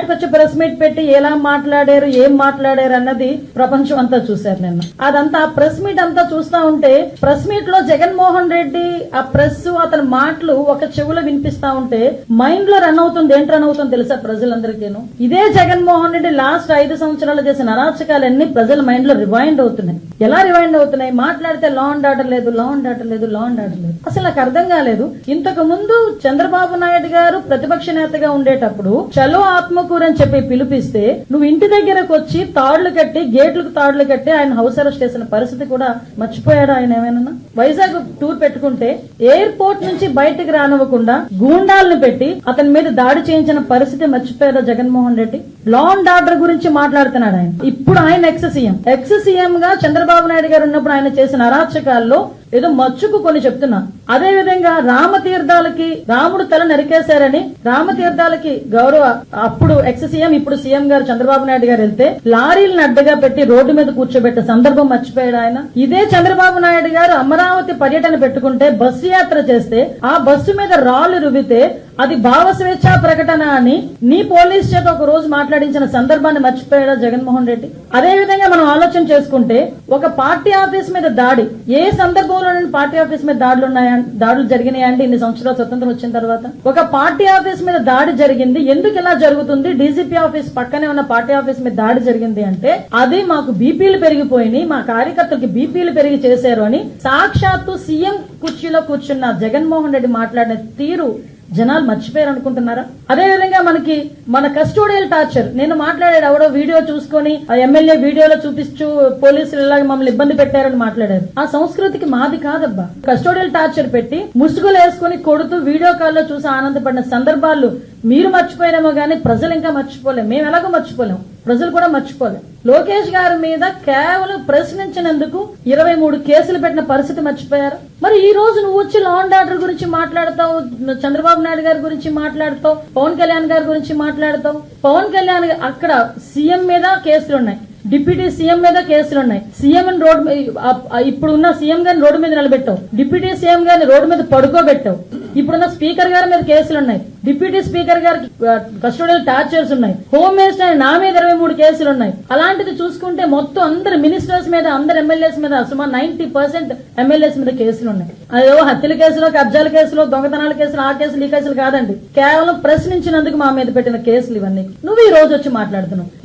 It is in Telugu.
బయటకు వచ్చి ప్రెస్ మీట్ పెట్టి ఎలా మాట్లాడారు ఏం మాట్లాడారు అన్నది ప్రపంచం అంతా చూశారు నిన్న. అదంతా ప్రెస్ మీట్ అంతా చూస్తా ఉంటే ప్రెస్ మీట్ లో జగన్మోహన్ రెడ్డి ఆ ప్రెస్ అతని మాటలు ఒక చెవులో వినిపిస్తా ఉంటే మైండ్ లో రన్ అవుతుంది. ఏంటి రన్ అవుతుంది తెలుసా ప్రజలందరికీను? ఇదే జగన్మోహన్ రెడ్డి లాస్ట్ 5 సంవత్సరాలు చేసిన అరాచకాలన్నీ ప్రజల మైండ్ లో రివైండ్ అవుతున్నాయి. ఎలా రివైండ్ అవుతున్నాయి? మాట్లాడితే లా అండ్ ఆర్డర్ లేదు, లా అండ్ ఆర్డర్ లేదు, లా అండ్ ఆర్డర్ లేదు. అసలు నాకు అర్థం కాలేదు. ఇంతకు ముందు చంద్రబాబు నాయుడు గారు ప్రతిపక్ష నేతగా ఉండేటప్పుడు చలో ఆత్మకూరు అని చెప్పి పిలిపిస్తే నువ్వు ఇంటి దగ్గరకు వచ్చి తాళ్లు కట్టి గేట్లకు తాళ్లు కట్టి ఆయన హౌస్ అరెస్ట్ చేసిన పరిస్థితి కూడా మర్చిపోయాడు ఆయన ఏమైనా? వైజాగ్ టూర్ పెట్టుకుంటే ఎయిర్పోర్ట్ నుంచి బయటకు రానివ్వకుండా గూండాలను పెట్టి అతని మీద దాడి చేయించిన పరిస్థితి మర్చిపోయారా Jaganmohan Reddy? Law and order గురించి మాట్లాడుతున్నాడు ఆయన. ఇప్పుడు ఆయన ఎక్స్ సీఎం గా చంద్రబాబు నాయుడు గారు ఉన్నప్పుడు ఆయన చేసిన అరాచకాల్లో ఏదో మచ్చుకు కొన్ని చెప్తున్నా. అదే విధంగా రామతీర్థాలకి రాముడు తల నరికేశారని రామతీర్థాలకి గౌరవ అప్పుడు ఎక్స్ సీఎం ఇప్పుడు సీఎం గారు చంద్రబాబు నాయుడు గారు వెళ్తే లారీలను అడ్డగా పెట్టి రోడ్డు మీద కూర్చోబెట్టే సందర్భం మర్చిపోయాడు ఆయన. ఇదే చంద్రబాబు నాయుడు గారు అమరావతి పర్యటన పెట్టుకుంటే బస్సు యాత్ర చేస్తే ఆ బస్సు మీద రాళ్లు రువితే అది భావ స్వేచ్ఛా ప్రకటన అని నీ పోలీస్ చేత ఒక రోజు మాట్లాడించిన సందర్భాన్ని మర్చిపోయాడా జగన్మోహన్ రెడ్డి? అదే విధంగా మనం ఆలోచన చేసుకుంటే ఒక పార్టీ ఆఫీస్ మీద దాడి ఏ సందర్భంలో పార్టీ ఆఫీస్ మీద దాడులు జరిగినాయంటే ఇన్ని సంవత్సరాలు స్వతంత్రం వచ్చిన తర్వాత ఒక పార్టీ ఆఫీస్ మీద దాడి జరిగింది. ఎందుకు ఇలా జరుగుతుంది? డీజీపీ ఆఫీస్ పక్కనే ఉన్న పార్టీ ఆఫీస్ మీద దాడి జరిగింది అంటే అది మాకు బీపీలు పెరిగిపోయినాయి, మా కార్యకర్తలకి బీపీలు పెరిగి చేశారు అని సాక్షాత్తు సీఎం కుర్చీలో కూర్చున్న జగన్మోహన్ రెడ్డి మాట్లాడిన తీరు జనాలు మర్చిపోయారు అనుకుంటున్నారా? అదే విధంగా మన కస్టోడియల్ టార్చర్ నేను మాట్లాడాడు ఎవడో వీడియో చూసుకొని ఆ ఎమ్మెల్యే వీడియోలో చూపిస్తూ పోలీసులు ఇలాగ మమ్మల్ని ఇబ్బంది పెట్టారని మాట్లాడారు. ఆ సంస్కృతికి మాది కాదబ్బా. కస్టోడియల్ టార్చర్ పెట్టి ముసుగులు వేసుకుని కొడుతూ వీడియో కాల్లో చూసి ఆనందపడిన సందర్భాలు మీరు మర్చిపోయారేమో గానీ ప్రజలు ఇంకా మర్చిపోలేం. మేము ఎలాగో మర్చిపోలేం, ప్రజలు కూడా మర్చిపోలేం. లోకేష్ గారి మీద కేవలం ప్రశ్నించినందుకు 23 కేసులు పెట్టిన పరిస్థితి మర్చిపోయారు. మరి ఈ రోజు నువ్వు వచ్చి లా అండ్ ఆర్డర్ గురించి మాట్లాడతావు, చంద్రబాబు నాయుడు గారి గురించి మాట్లాడతావు, పవన్ కళ్యాణ్ గారి గురించి మాట్లాడతావు. పవన్ కళ్యాణ్ అక్కడ సీఎం మీద కేసులున్నాయి, డిప్యూటీ సీఎం మీద కేసులున్నాయి. సీఎం ఇప్పుడున్న సీఎం గారిని రోడ్డు మీద నిలబెట్టావు, డిప్యూటీ సీఎం గారిని రోడ్డు మీద పడుకోబెట్టావు. ఇప్పుడున్న స్పీకర్ గారి మీద కేసులున్నాయి, డిప్యూటీ స్పీకర్ గారికి కస్టోడియల్ టార్చర్స్ ఉన్నాయి, హోమ్ మినిస్టర్ నా మీద 23 కేసులున్నాయి. అలాంటిది చూసుకుంటే మొత్తం అందరు మినిస్టర్స్ మీద అందరు ఎమ్మెల్యేస్ మీద సుమారు 90% ఎమ్మెల్యేస్ మీద కేసులున్నాయి. అదో హత్యల కేసులో, కబ్జాల కేసులో, దొంగతనాల కేసులు, ఆ కేసులు ఈ కేసులు కాదండి. కేవలం ప్రశ్నించినందుకు మా మీద పెట్టిన కేసులు ఇవన్నీ. నువ్వు ఈ రోజు వచ్చి మాట్లాడుతున్నావు.